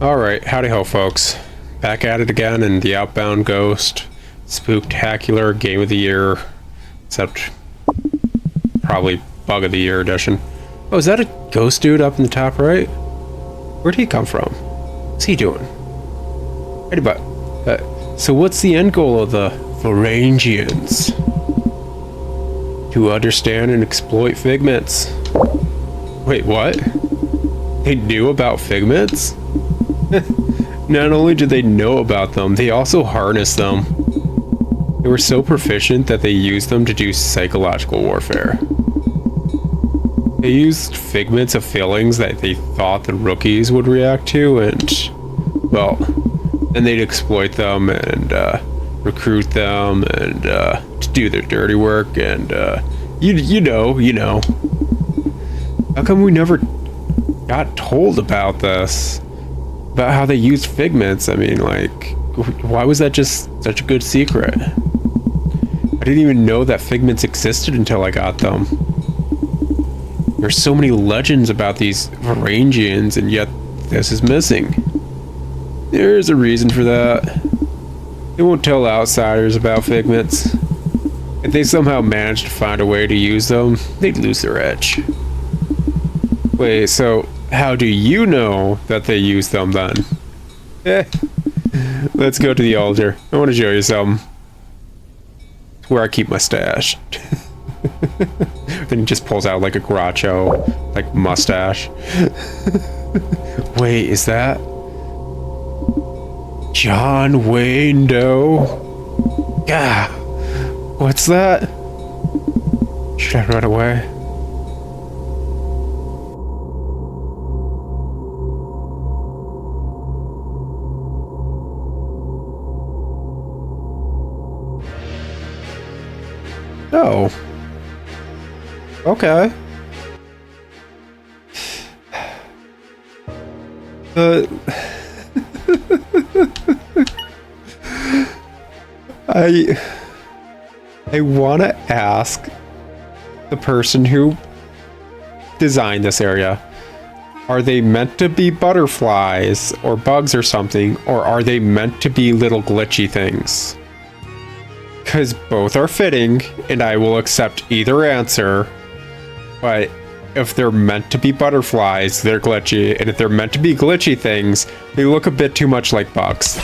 Alright, howdy ho folks. Back at it again in the Outbound Ghost Spooktacular Game of the Year, except probably Bug of the Year edition. Oh, is that a ghost dude up in the top right? Where'd he come from? What's he doing? Hey, but so what's the end goal of the Varangians? To understand and exploit figments. Wait, what? They knew about figments? Not only did they know about them, they also harnessed them. They were so proficient that they used them to do psychological warfare. They used figments of feelings that they thought the rookies would react to, and, well, then they'd exploit them and recruit them and to do their dirty work, and you know. How come we never got told about this? About how they used figments? I mean, like, why was that just such a good secret? I didn't even know that figments existed until I got them. There's so many legends about these Varangians, and yet this is missing. There's a reason for that. They won't tell outsiders about figments. If they somehow manage to find a way to use them, they'd lose their edge. Wait, so how do you know that they use them then? Let's go to the altar. I want to show you something. It's where I keep my stash. Then he just pulls out like a Groucho, like mustache. Wait, is that John Wayne Doe? Gah! What's that? Should I run away? Oh. Okay. I want to ask the person who designed this area, are they meant to be butterflies or bugs or something, or are they meant to be little glitchy things? Because both are fitting, and I will accept either answer, but if they're meant to be butterflies, they're glitchy, and if they're meant to be glitchy things, they look a bit too much like bugs.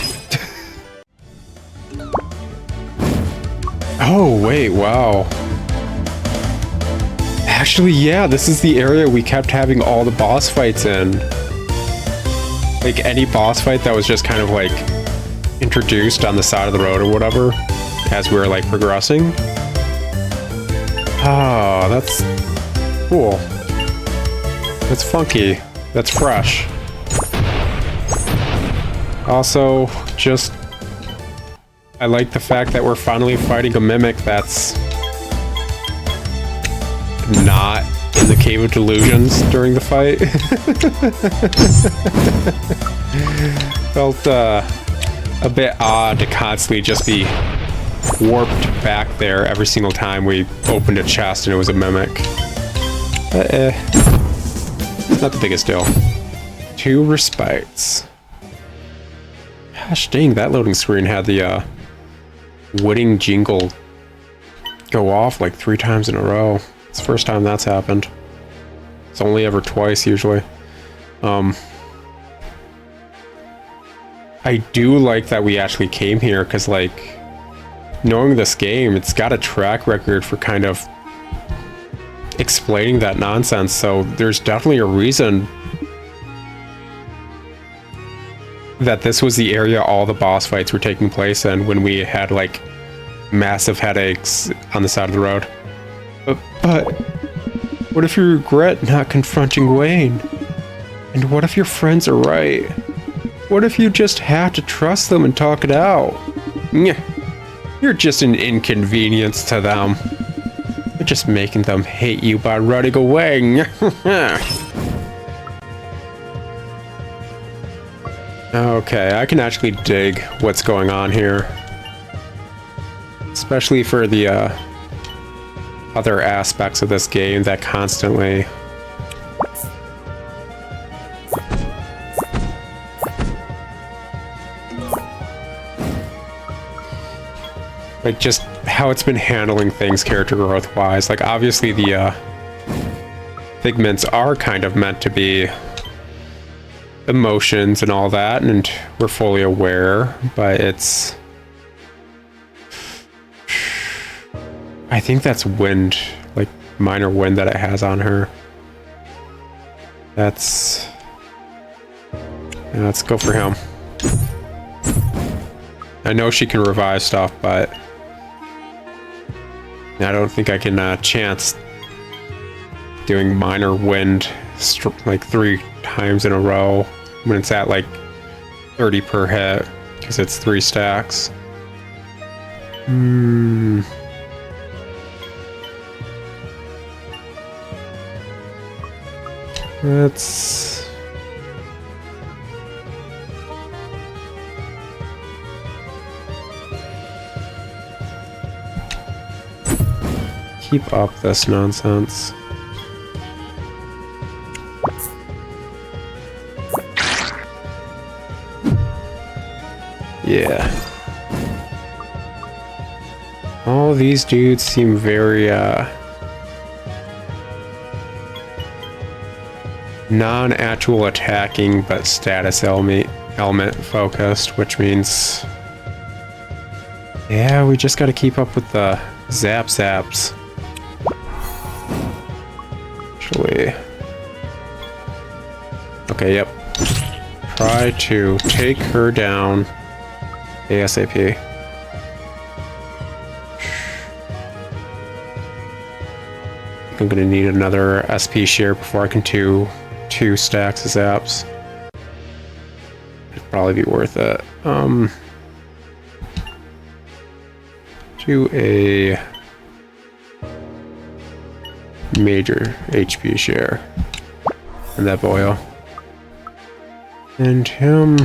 Oh, wait, wow. Actually, yeah, this is the area we kept having all the boss fights in. Like, any boss fight that was just kind of, like, introduced on the side of the road or whatever, as we were, like, progressing. Oh, that's cool. That's funky. That's fresh. Also, just, I like the fact that we're finally fighting a mimic that's not in the Cave of Delusions during the fight. Felt a bit odd to constantly just be warped back there every single time we opened a chest and it was a mimic. Not the biggest deal. 2 respites. Gosh dang, that loading screen had the winning jingle go off like 3 times in a row. It's the first time that's happened. It's only ever twice usually. I do like that we actually came here, because like, knowing this game, it's got a track record for kind of explaining that nonsense, so there's definitely a reason that this was the area all the boss fights were taking place in when we had like massive headaches on the side of the road. But what if you regret not confronting Wayne? And what if your friends are right? What if you just have to trust them and talk it out? You're just an inconvenience to them. You're just making them hate you by running away. Okay, I can actually dig what's going on here. Especially for the other aspects of this game that constantly Like, just how it's been handling things character growth-wise. Like, obviously the, figments are kind of meant to be emotions and all that, and we're fully aware, but it's... I think that's wind, like, minor wind that it has on her. That's... Yeah, let's go for him. I know she can revive stuff, but I don't think I can chance doing minor wind like 3 times in a row when it's at like 30 per hit, because it's 3 stacks. Let's... keep up this nonsense. Yeah. All these dudes seem very, non-actual attacking, but status element focused, which means... yeah, we just gotta keep up with the zaps. Actually... okay, yep. Try to take her down ASAP. I'm gonna need another SP share before I can do 2 stacks of zaps. It'd probably be worth it. Do a major HP share. And that boyo. And him...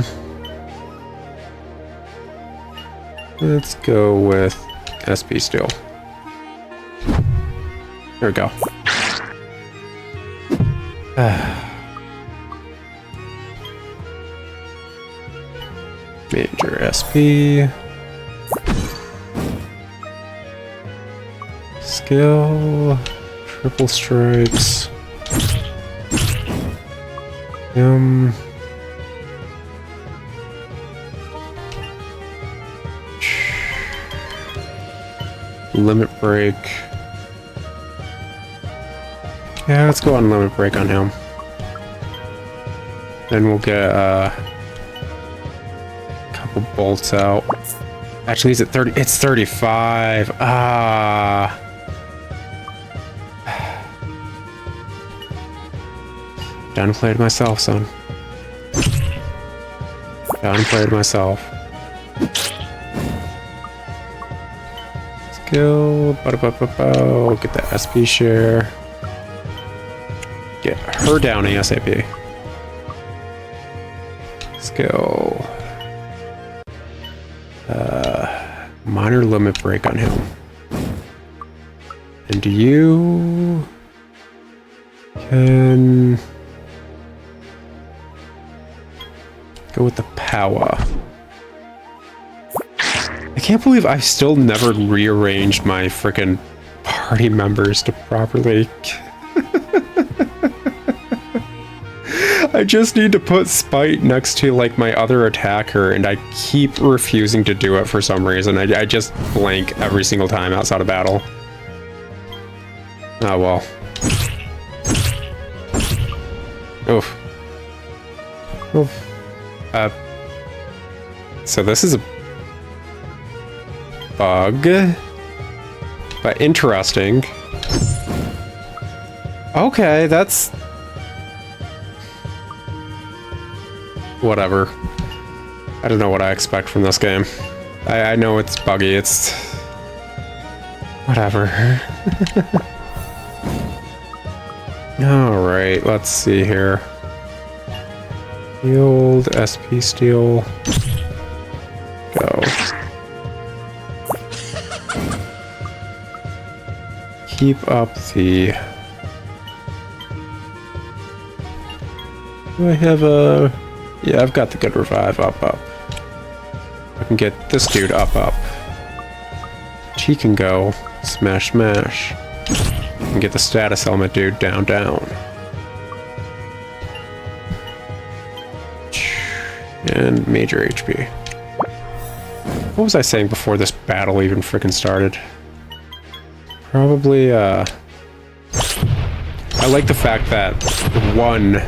let's go with SP still. There we go. Major SP. Skill. Triple strikes. Limit break. Yeah, let's go on limit break on him. Then we'll get a couple bolts out. Actually, he's at 30. It's 35. Ah. Downplayed myself, son. Downplayed myself. Skill. Get the SP share. Get her down ASAP. Skill. Minor limit break on him. And you can go with the power. I can't believe I've still never rearranged my frickin' party members to properly... I just need to put Spite next to, like, my other attacker, and I keep refusing to do it for some reason. I just blank every single time outside of battle. Oh, well. Oof. Oof. So this is a bug, but interesting. Okay, that's... whatever. I don't know what I expect from this game. I know it's buggy, it's... whatever. Alright, let's see here. The old SP steel. Go. Keep up the... do I have a... yeah, I've got the good revive up. I can get this dude up. he can go. Smash, smash. And get the status element dude down, down. And major HP. What was I saying before this battle even freaking started? Probably, I like the fact that, one,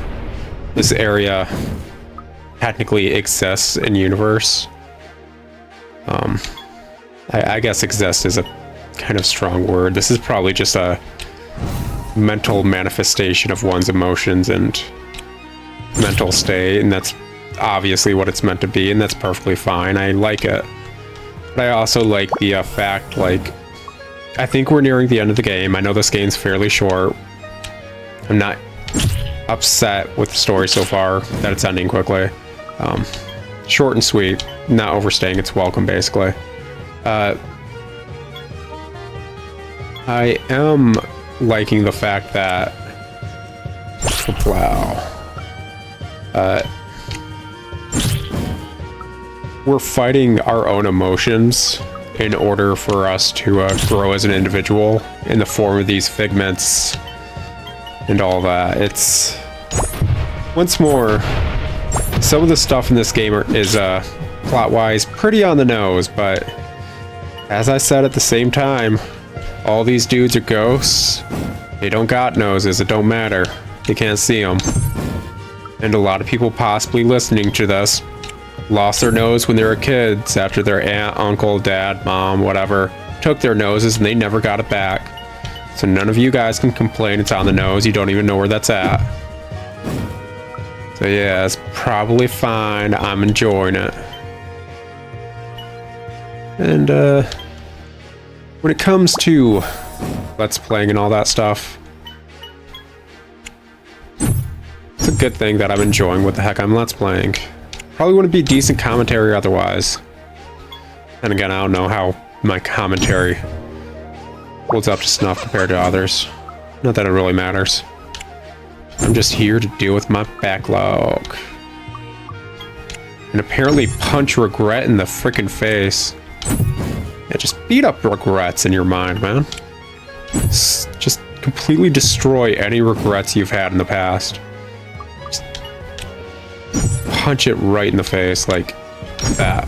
this area technically exists in universe. I guess exist is a kind of strong word. This is probably just a mental manifestation of one's emotions and mental state, and that's obviously what it's meant to be, and that's perfectly fine. I like it. But I also like the fact, like, I think we're nearing the end of the game. I know this game's fairly short. I'm not upset with the story so far that it's ending quickly. Short and sweet, not overstaying its welcome, basically. I am liking the fact that we're fighting our own emotions in order for us to grow as an individual in the form of these figments and all that. It's, once more, some of the stuff in this game is plot-wise pretty on the nose, but as I said at the same time, all these dudes are ghosts. They don't got noses, it don't matter. They can't see them. And a lot of people possibly listening to this lost their nose when they were kids after their aunt, uncle, dad, mom, whatever took their noses and they never got it back. So none of you guys can complain it's on the nose. You don't even know where that's at. So yeah, it's probably fine. I'm enjoying it. And when it comes to Let's Playing and all that stuff, it's a good thing that I'm enjoying what the heck I'm Let's Playing. Probably wouldn't be decent commentary otherwise. And again, I don't know how my commentary holds up to snuff compared to others. Not that it really matters. I'm just here to deal with my backlog. And apparently punch regret in the freaking face. Yeah, just beat up regrets in your mind, man. Just completely destroy any regrets you've had in the past. Just punch it right in the face like that.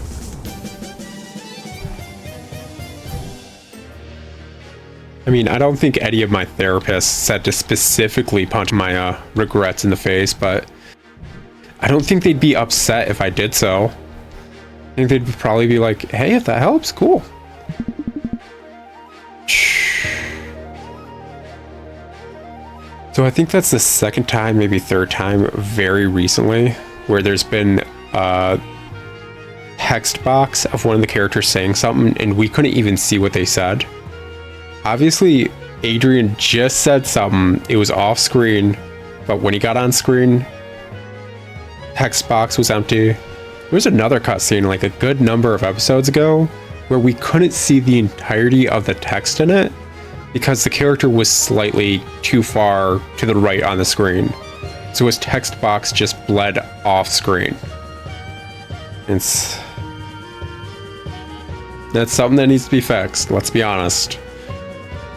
I mean, I don't think any of my therapists said to specifically punch my regrets in the face, but I don't think they'd be upset if I did so. I think they'd probably be like, hey, if that helps, cool. So I think that's the second time, maybe third time, very recently, where there's been a text box of one of the characters saying something, and we couldn't even see what they said. Obviously, Adrian just said something. It was off screen, but when he got on screen, text box was empty. There was another cutscene like a good number of episodes ago where we couldn't see the entirety of the text in it because the character was slightly too far to the right on the screen. So his text box just bled off screen. That's something that needs to be fixed, let's be honest.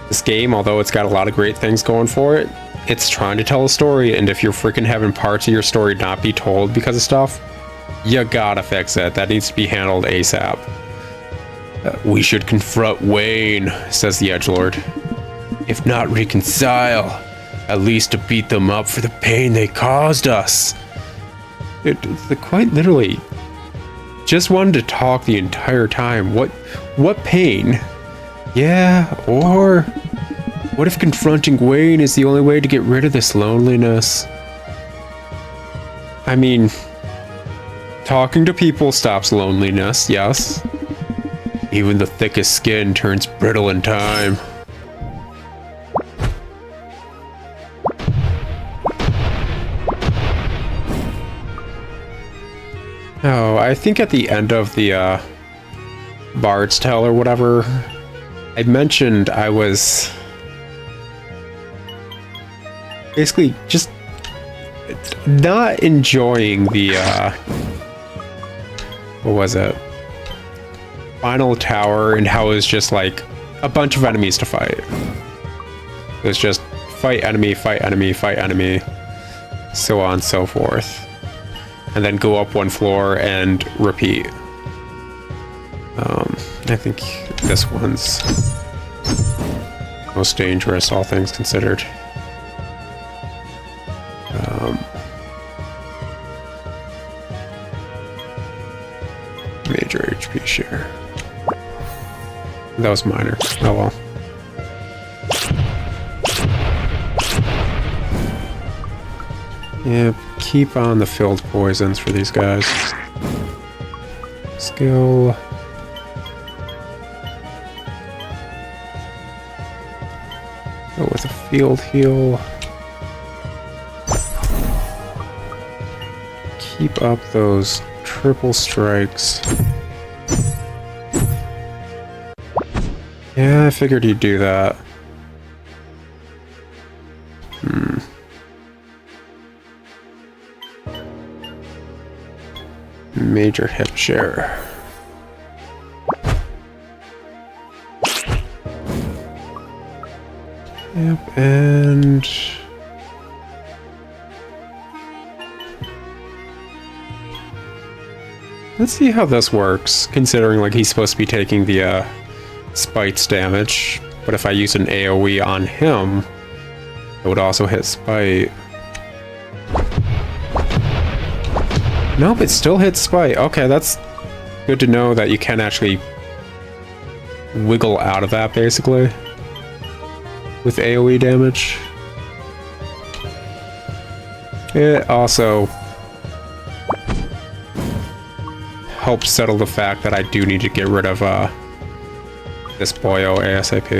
This game, although it's got a lot of great things going for it, it's trying to tell a story, and if you're freaking having parts of your story not be told because of stuff, you gotta fix it. That needs to be handled ASAP. We should confront Wayne, says the edgelord. If not reconcile, at least to beat them up for the pain they caused us. Quite literally, just wanted to talk the entire time. What pain? Yeah, or what if confronting Wayne is the only way to get rid of this loneliness? I mean, talking to people stops loneliness, yes. Even the thickest skin turns brittle in time. Oh, I think at the end of the Bard's Tale or whatever, I mentioned I was basically just not enjoying the what was it? Final Tower, and how it was just like a bunch of enemies to fight. It's just fight enemy, fight enemy, fight enemy, so on and so forth. And then go up one floor and repeat. I think this one's most dangerous, all things considered. Major HP share. That was minor. Oh well. Yeah, keep on the filled poisons for these guys. Skill. Go with a field heal. Keep up those triple strikes. Yeah, I figured you'd do that. Major hip share. Yep, and let's see how this works, considering like he's supposed to be taking the Spite's damage, but if I use an AoE on him, it would also hit Spite. Nope, it still hits Spite. Okay, that's good to know that you can actually wiggle out of that, basically, with AoE damage. It also helps settle the fact that I do need to get rid of this boyo ASAP.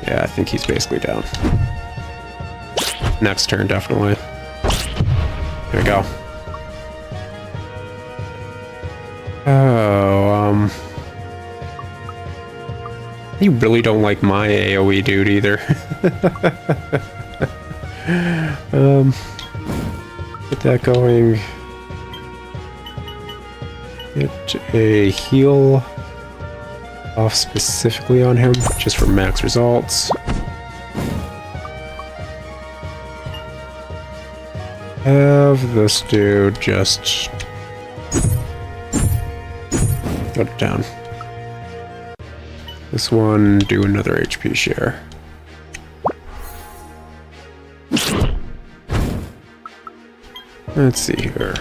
Yeah, I think he's basically down. Next turn, definitely. There we go. Oh, you really don't like my AoE dude either. Get that going. Get a heal off specifically on him, just for max results. Have this dude just go down. This one, do another HP share. Let's see here.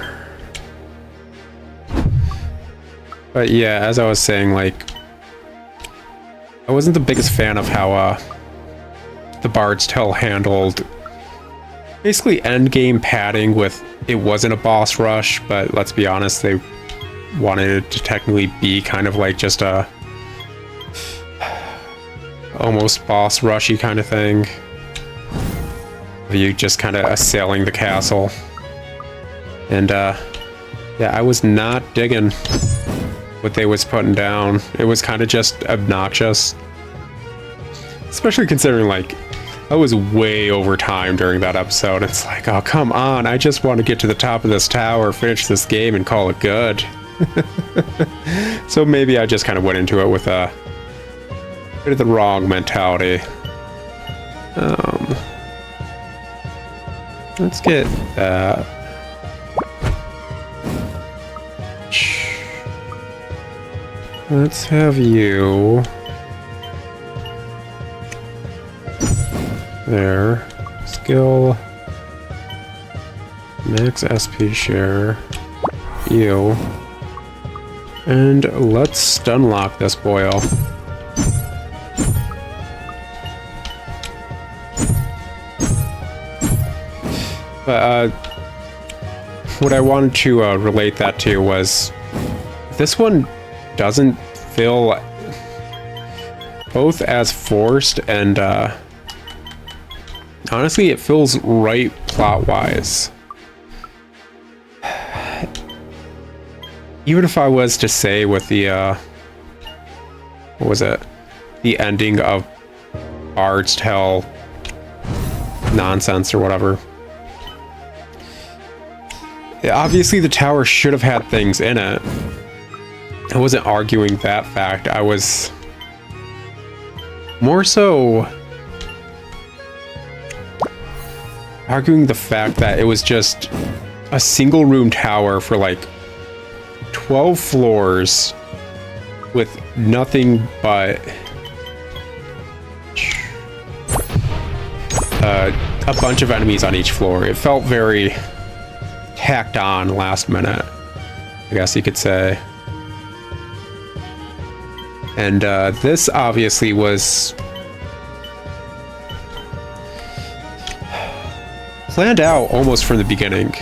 But yeah, as I was saying, like, I wasn't the biggest fan of how the Bard's Tale handled basically endgame padding with it wasn't a boss rush, but let's be honest, they wanted it to technically be kind of like just a almost boss rushy kind of thing. You just kind of assailing the castle. And yeah, I was not digging what they was putting down. It was kind of just obnoxious. Especially considering, like, I was way over time during that episode. It's like, oh, come on. I just want to get to the top of this tower, finish this game, and call it good. So maybe I just kind of went into it with a bit of the wrong mentality. Let's get that. Let's have you there. Skill, max SP share, you, and let's stun lock this boyo. But what I wanted to relate that to was this one doesn't feel both as forced and honestly it feels right plot-wise. Even if I was to say with the what was it, the ending of Bard's Tale nonsense or whatever, obviously the tower should have had things in it. I wasn't arguing that fact. I was More so arguing the fact that it was just a single room tower for like 12 floors with nothing but a bunch of enemies on each floor. It felt very tacked on last minute, I guess you could say. And this obviously was planned out almost from the beginning.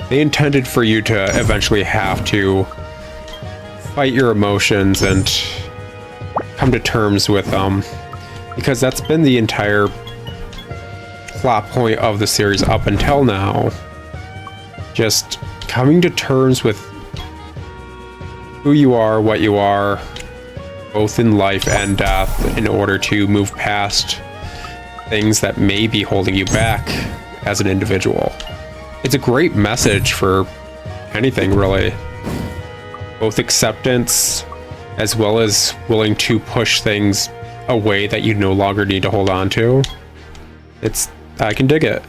They intended for you to eventually have to fight your emotions and come to terms with them, because that's been the entire plot point of the series up until now. Just coming to terms with who you are, what you are, both in life and death, in order to move past things that may be holding you back as an individual. It's a great message for anything, really. Both acceptance as well as willing to push things away that you no longer need to hold on to. I can dig it.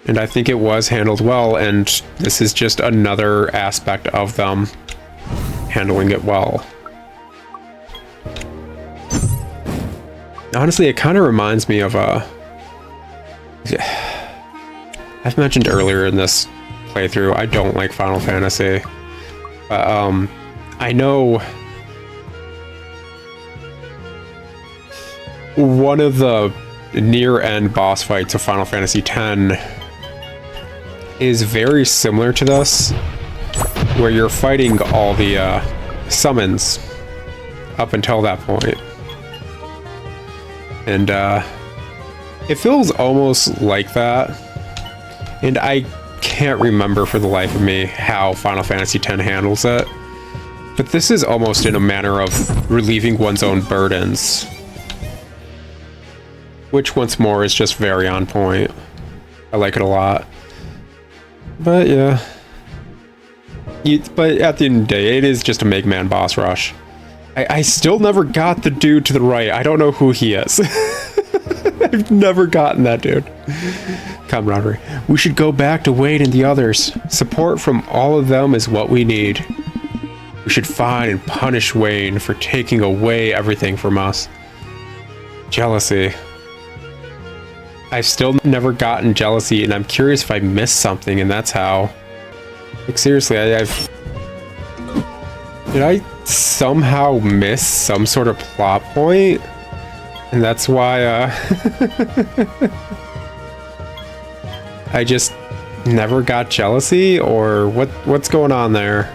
And I think it was handled well, and this is just another aspect of them handling it well. Honestly, it kind of reminds me of I've mentioned earlier in this playthrough, I don't like Final Fantasy. But I know one of the near-end boss fights of Final Fantasy X is very similar to this, where you're fighting all the summons up until that point. And it feels almost like that. And I can't remember for the life of me how Final Fantasy X handles it. But this is almost in a manner of relieving one's own burdens, which once more is just very on point. I like it a lot. But yeah. But at the end of the day, it is just a Mega Man boss rush. I still never got the dude to the right. I don't know who he is. I've never gotten that dude. Camaraderie. We should go back to Wade and the others. Support from all of them is what we need. We should find and punish Wayne for taking away everything from us. Jealousy. I've still never gotten jealousy, and I'm curious if I missed something, and that's how. Like, seriously, I've... Did I somehow miss some sort of plot point? And that's why, I just never got jealousy? Or what's going on there?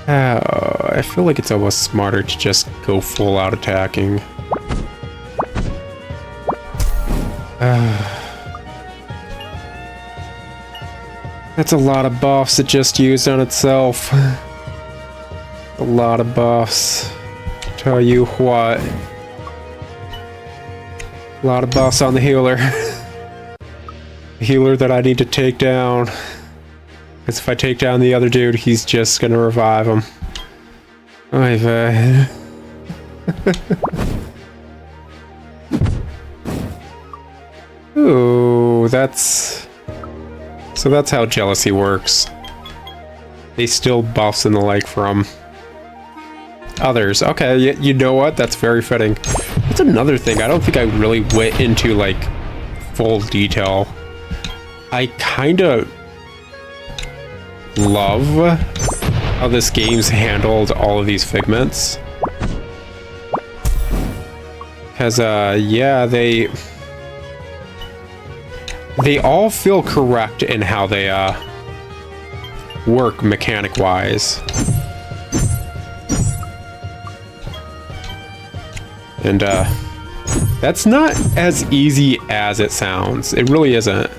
I feel like it's almost smarter to just go full out attacking. That's a lot of buffs it just used on itself. A lot of buffs. Tell you what. A lot of buffs on the healer. The healer that I need to take down. Because if I take down the other dude, he's just gonna revive him. Oy vey. Ooh, that's... So that's how jealousy works. They steal buffs and the like from others. Okay, you know what? That's very fitting. That's another thing. I don't think I really went into, like, full detail. I kinda love how this game's handled all of these figments. Because, yeah, they all feel correct in how they, work mechanic-wise. And, that's not as easy as it sounds. It really isn't.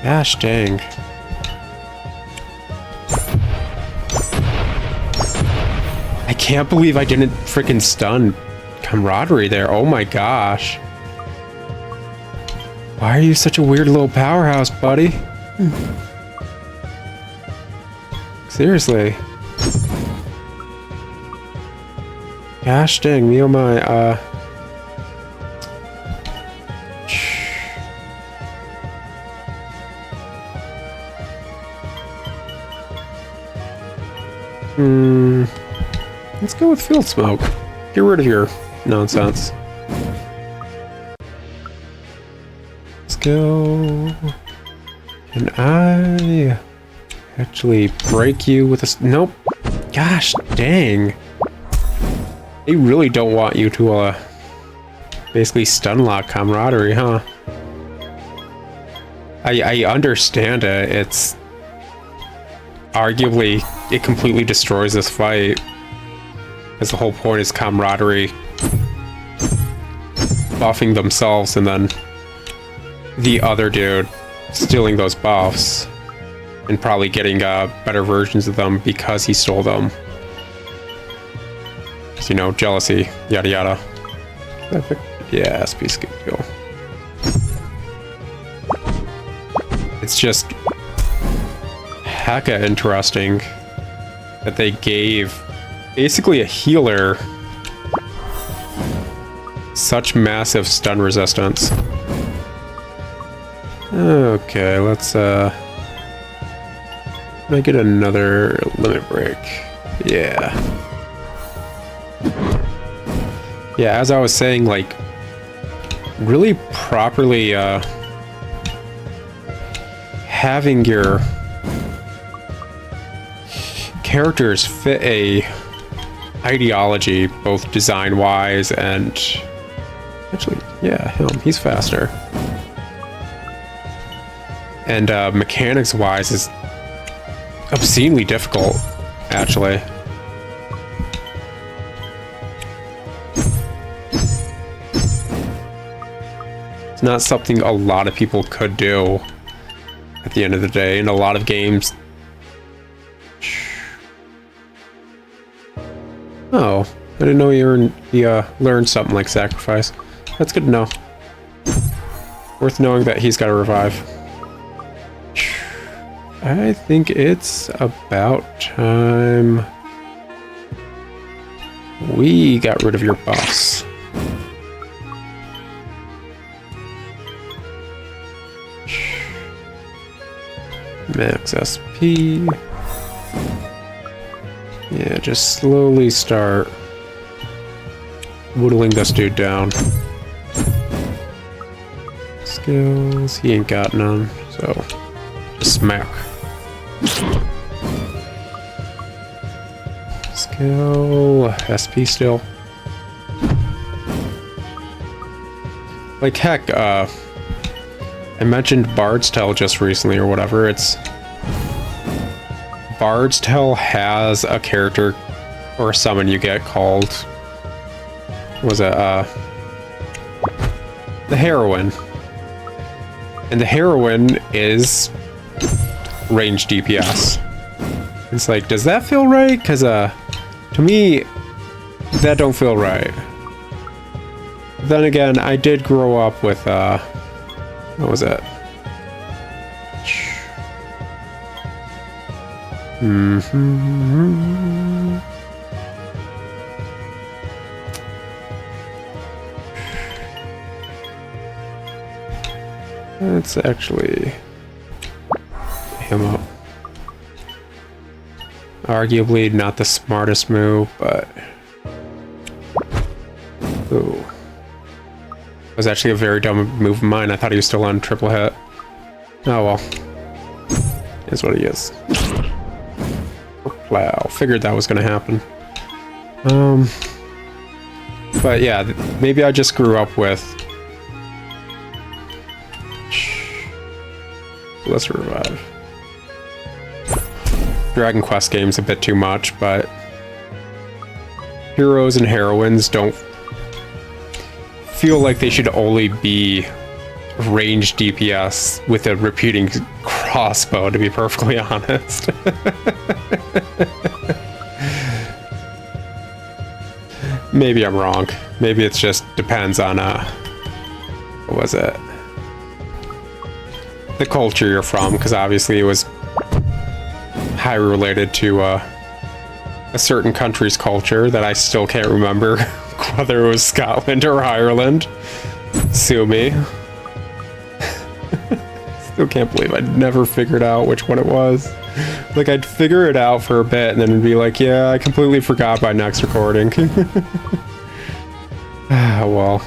Gosh dang. I can't believe I didn't freaking stun Camaraderie there. Oh my gosh. Why are you such a weird little powerhouse, buddy? Seriously. Gosh dang, me oh my, let's go with field smoke. Get rid of your nonsense. Let's go. Can I actually break you with a... Nope. Gosh dang. They really don't want you to, basically stun lock camaraderie, huh? I understand it. It's... Arguably, it completely destroys this fight. Because the whole point is camaraderie. Buffing themselves and then the other dude stealing those buffs. And probably getting, better versions of them because he stole them. You know, jealousy, yada yada. Perfect. Yeah, SP skip kill. It's just hecka interesting that they gave basically a healer such massive stun resistance. Okay, let's make it another limit break. Yeah. Yeah, as I was saying, like, really properly, having your characters fit a ideology, both design-wise and... Actually, yeah, him, he's faster. And, mechanics-wise is obscenely difficult, actually. It's not something a lot of people could do at the end of the day. In a lot of games... Oh, I didn't know you learned something like sacrifice. That's good to know. Worth knowing that he's got to revive. I think it's about time we got rid of your boss. Max SP. Yeah, just slowly start whittling this dude down. Skills, he ain't got none, so just smack. Skill, SP still. Like heck, I mentioned Bard's Tale just recently or whatever. It's Bard's Tale has a character or a summon you get called, what was it, the Heroine. And the Heroine is range DPS. It's like, does that feel right? Because to me, that don't feel right. Then again, I did grow up with what was it? Let's actually him up. Arguably not the smartest move, but ooh. It was actually a very dumb move of mine. I thought he was still on triple hit. Oh well. Is what he is. Wow, figured that was gonna happen. But yeah, maybe I just grew up with... Let's revive. Dragon Quest games a bit too much, but heroes and heroines don't feel like they should only be ranged DPS with a repeating crossbow, to be perfectly honest. Maybe I'm wrong. Maybe it just depends on what was it? the culture you're from, because obviously it was highly related to a certain country's culture that I still can't remember whether it was Scotland or Ireland. Sue me. Still can't believe I never figured out which one it was. Like, I'd figure it out for a bit and then it'd be like, yeah, I completely forgot by next recording. Ah, well.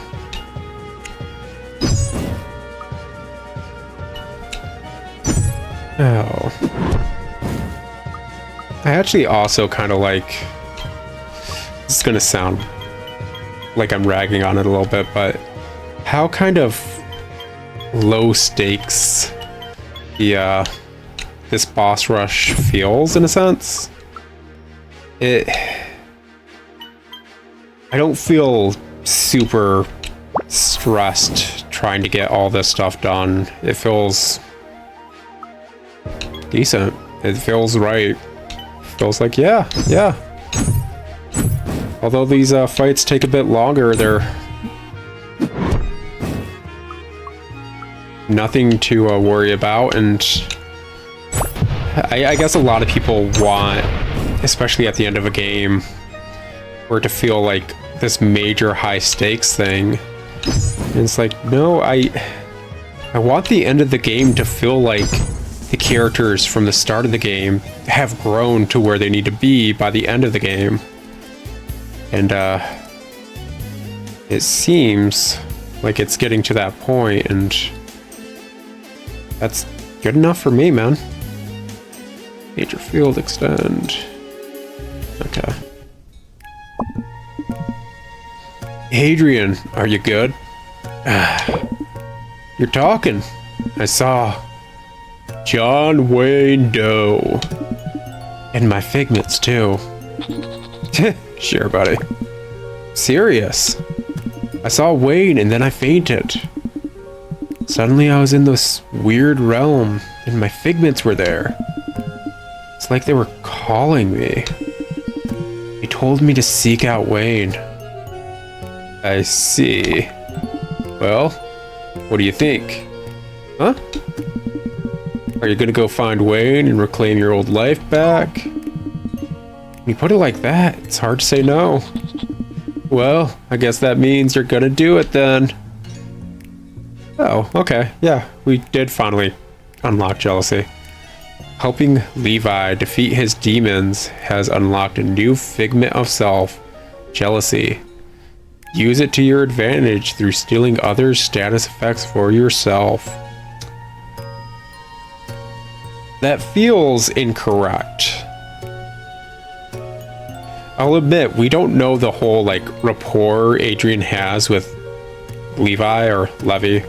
Oh. I actually also kind of like... This is gonna sound like I'm ragging on it a little bit, but how kind of low stakes the this boss rush feels, in a sense. I don't feel super stressed trying to get all this stuff done. It feels decent. It feels right. Feels like, yeah. Although these fights take a bit longer, they're nothing to worry about, and I guess a lot of people want, especially at the end of a game, for it to feel like this major high stakes thing. And it's like, no, I want the end of the game to feel like the characters from the start of the game have grown to where they need to be by the end of the game. And it seems like it's getting to that point, and that's good enough for me, man. Major field extend. Okay. Adrian, are you good? You're talking. I saw John Wayne Doe. And my figments, too. Sure, buddy. Serious. I saw Wayne and then I fainted. Suddenly I was in this weird realm and my figments were there. It's like they were calling me. They told me to seek out Wayne. I see. Well, what do you think? Huh? Are you gonna go find Wayne and reclaim your old life back? When you put it like that, it's hard to say no. Well, I guess that means you're gonna do it then. Oh, okay. Yeah, we did finally unlock jealousy. Helping Levi defeat his demons has unlocked a new figment of self, jealousy. Use it to your advantage through stealing others' status effects for yourself. That feels incorrect. I'll admit, we don't know the whole, like, rapport Adrian has with Levi or Levi.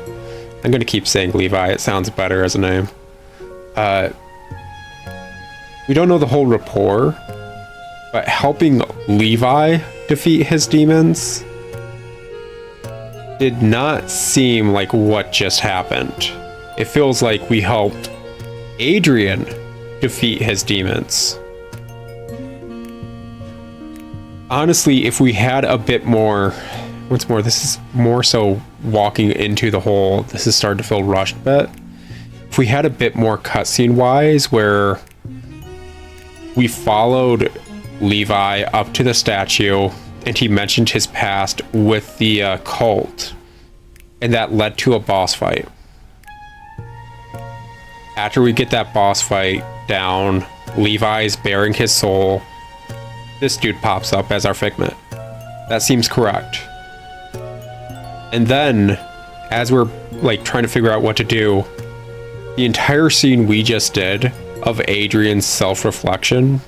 I'm gonna keep saying Levi, it sounds better as a name. We don't know the whole rapport, but helping Levi defeat his demons did not seem like what just happened. It feels like we helped Adrian defeat his demons. Honestly, if we had a bit more... Once more, this is more so walking into the whole... This is starting to feel rushed a bit. If we had a bit more cutscene-wise, where we followed Levi up to the statue, and he mentioned his past with the cult, and that led to a boss fight. After we get that boss fight down, Levi's bearing his soul, this dude pops up as our figment. That seems correct. And then, as we're like trying to figure out what to do, the entire scene we just did of Adrian's self-reflection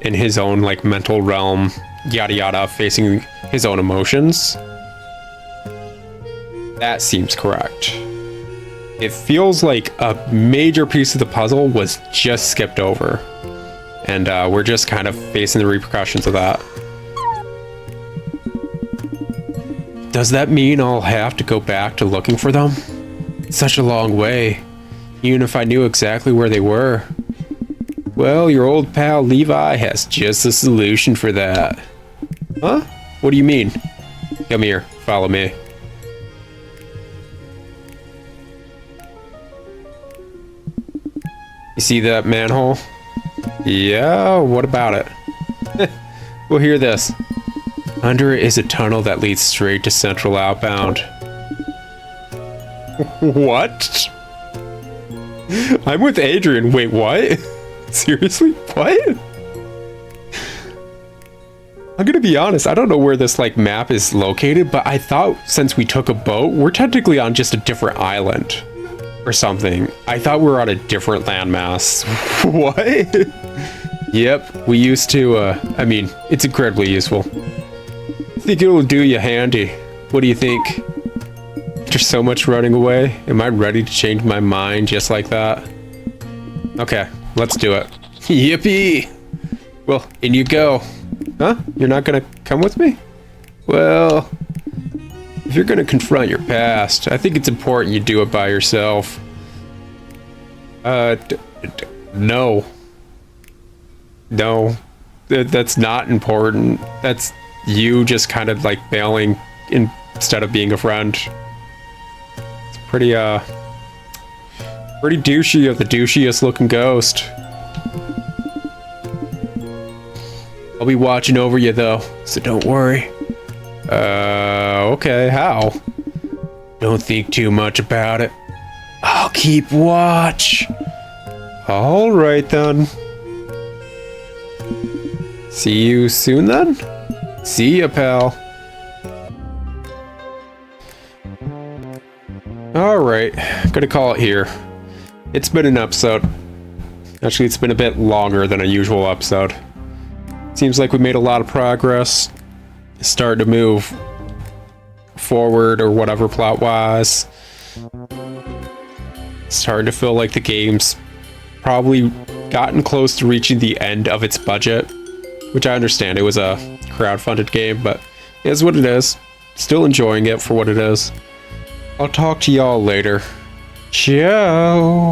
in his own like mental realm, yada yada, facing his own emotions, that seems correct. It feels like a major piece of the puzzle was just skipped over, and we're just kind of facing the repercussions of that. Does that mean I'll have to go back to looking for them? It's such a long way, even if I knew exactly where they were. Well, your old pal Levi has just the solution for that. Huh? What do you mean? Come here, follow me. You see that manhole? Yeah, what about it? We'll hear this. Under it is a tunnel that leads straight to Central Outbound. What? I'm with Adrian. Wait, what? Seriously? What? I'm gonna be honest, I don't know where this like map is located, but I thought since we took a boat, we're technically on just a different island or something. I thought we were on a different landmass. What? Yep, we used to, I mean, it's incredibly useful. I think it'll do you handy. What do you think? After so much running away, am I ready to change my mind just like that? Okay, let's do it. Yippee! Well, in you go. Huh? You're not gonna come with me? Well, if you're gonna confront your past, I think it's important you do it by yourself. No. No. That's not important. That's you just kind of like bailing instead of being a friend. It's pretty douchey of the douchiest looking ghost. I'll be watching over you though, so don't worry. Okay, how? Don't think too much about it. I'll keep watch. All right then. See you soon then? See ya, pal. Alright, gonna call it here. It's been an episode. Actually, it's been a bit longer than a usual episode. Seems like we made a lot of progress. Starting to move forward or whatever plot-wise. Starting to feel like the game's probably gotten close to reaching the end of its budget. Which I understand, it was a crowdfunded game, but it is what it is. Still enjoying it for what it is. I'll talk to y'all later. Ciao!